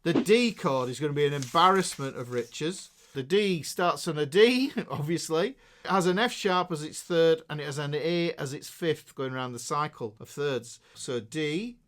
The D chord is going to be an embarrassment of riches. The D starts on a D, obviously. It has an F sharp as its third, and it has an A as its fifth, going around the cycle of thirds. So D,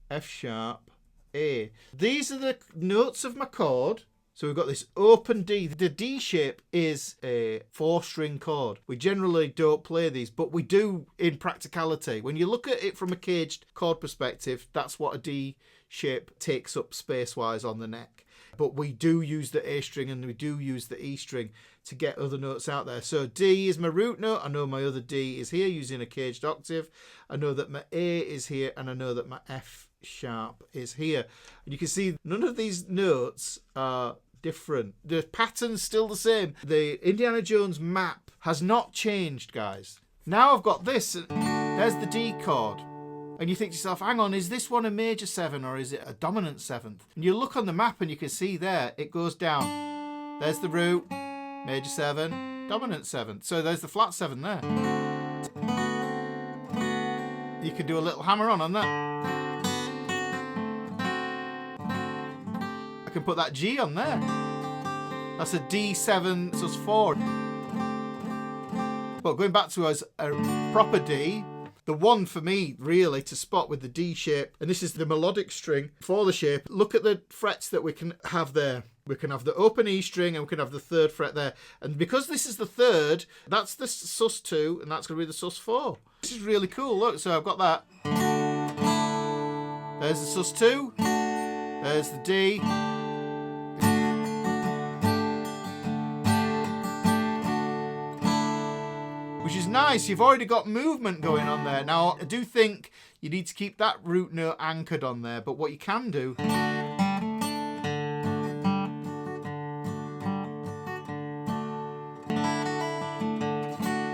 F sharp, A. These are the notes of my chord. So we've got this open D. The D shape is a 4-string chord. We generally don't play these, but we do in practicality. When you look at it from a caged chord perspective, that's what a D shape takes up space-wise on the neck. But we do use the A string and we do use the E string to get other notes out there. So D is my root note. I know my other D is here using a caged octave. I know that my A is here, and I know that my F sharp is here. And you can see none of these notes are different. The pattern's still the same. The Indiana Jones map has not changed, guys. Now I've got this. There's the D chord. And you think to yourself, hang on, is this one a major 7 or is it a dominant 7th? And you look on the map and you can see there, it goes down. There's the root, major 7, dominant 7th. So there's the flat 7 there. You can do a little hammer on that. I can put that G on there. That's a D7 sus4. But going back to us, a proper D, the one for me really to spot with the D shape, and this is the melodic string for the shape. Look at the frets that we can have there. We can have the open E string and we can have the third fret there. And because this is the third, that's the sus2 and that's going to be the sus4. This is really cool. Look, so I've got that. There's the sus2. There's the D. Which is nice. You've already got movement going on there. Now, I do think you need to keep that root note anchored on there, but what you can do...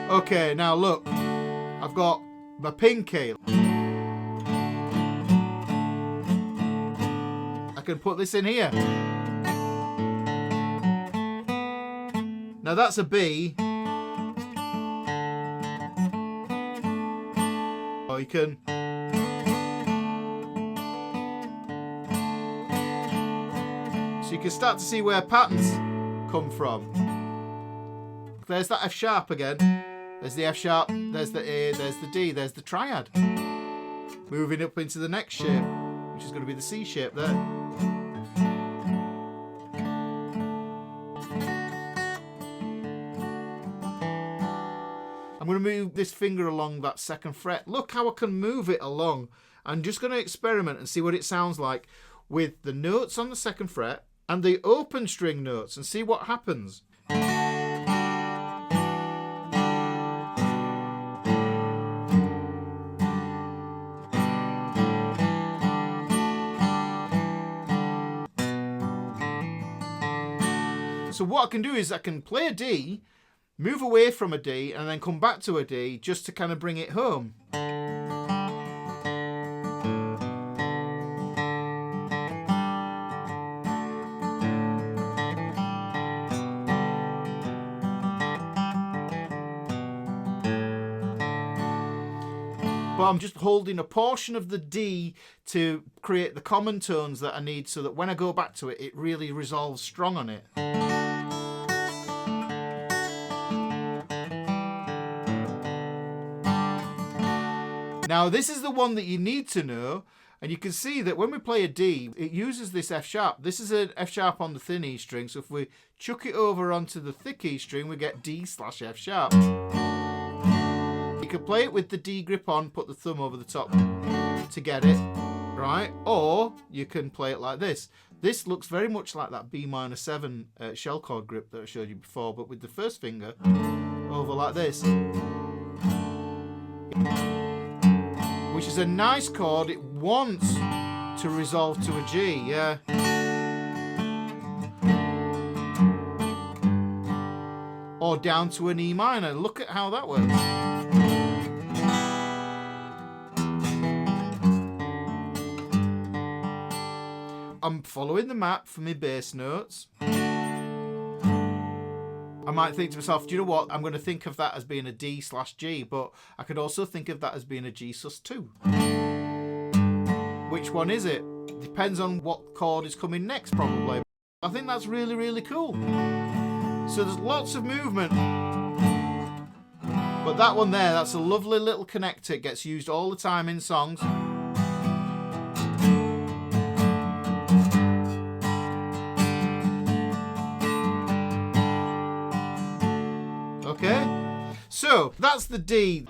Okay, now look. I've got my pinky. I can put this in here. Now that's a B. Or you can... So you can start to see where patterns come from. There's that F sharp again. There's the F sharp, there's the A, there's the D, there's the triad. Moving up into the next shape, which is going to be the C shape there. I'm going to move this finger along that second fret. Look how I can move it along. I'm just going to experiment and see what it sounds like with the notes on the second fret and the open string notes and see what happens. So what I can do is I can play a D, move away from a D, and then come back to a D just to kind of bring it home. But I'm just holding a portion of the D to create the common tones that I need so that when I go back to it, it really resolves strong on it. Now this is the one that you need to know, and you can see that when we play a D, it uses this F sharp. This is an F sharp on the thin E string, so if we chuck it over onto the thick E string, we get D/F sharp. You can play it with the D grip on, put the thumb over the top to get it, right? Or you can play it like this. This looks very much like that B minor 7 shell chord grip that I showed you before, but with the first finger over like this. Which is a nice chord. It wants to resolve to a G, yeah. Or down to an E minor. Look at how that works. I'm following the map for my bass notes. I might think to myself, do you know what? I'm going to think of that as being a D/G, but I could also think of that as being a G sus2. Which one is it? Depends on what chord is coming next, probably. I think that's really, really cool. So there's lots of movement. But that one there, that's a lovely little connector. It gets used all the time in songs. Okay, so that's the D.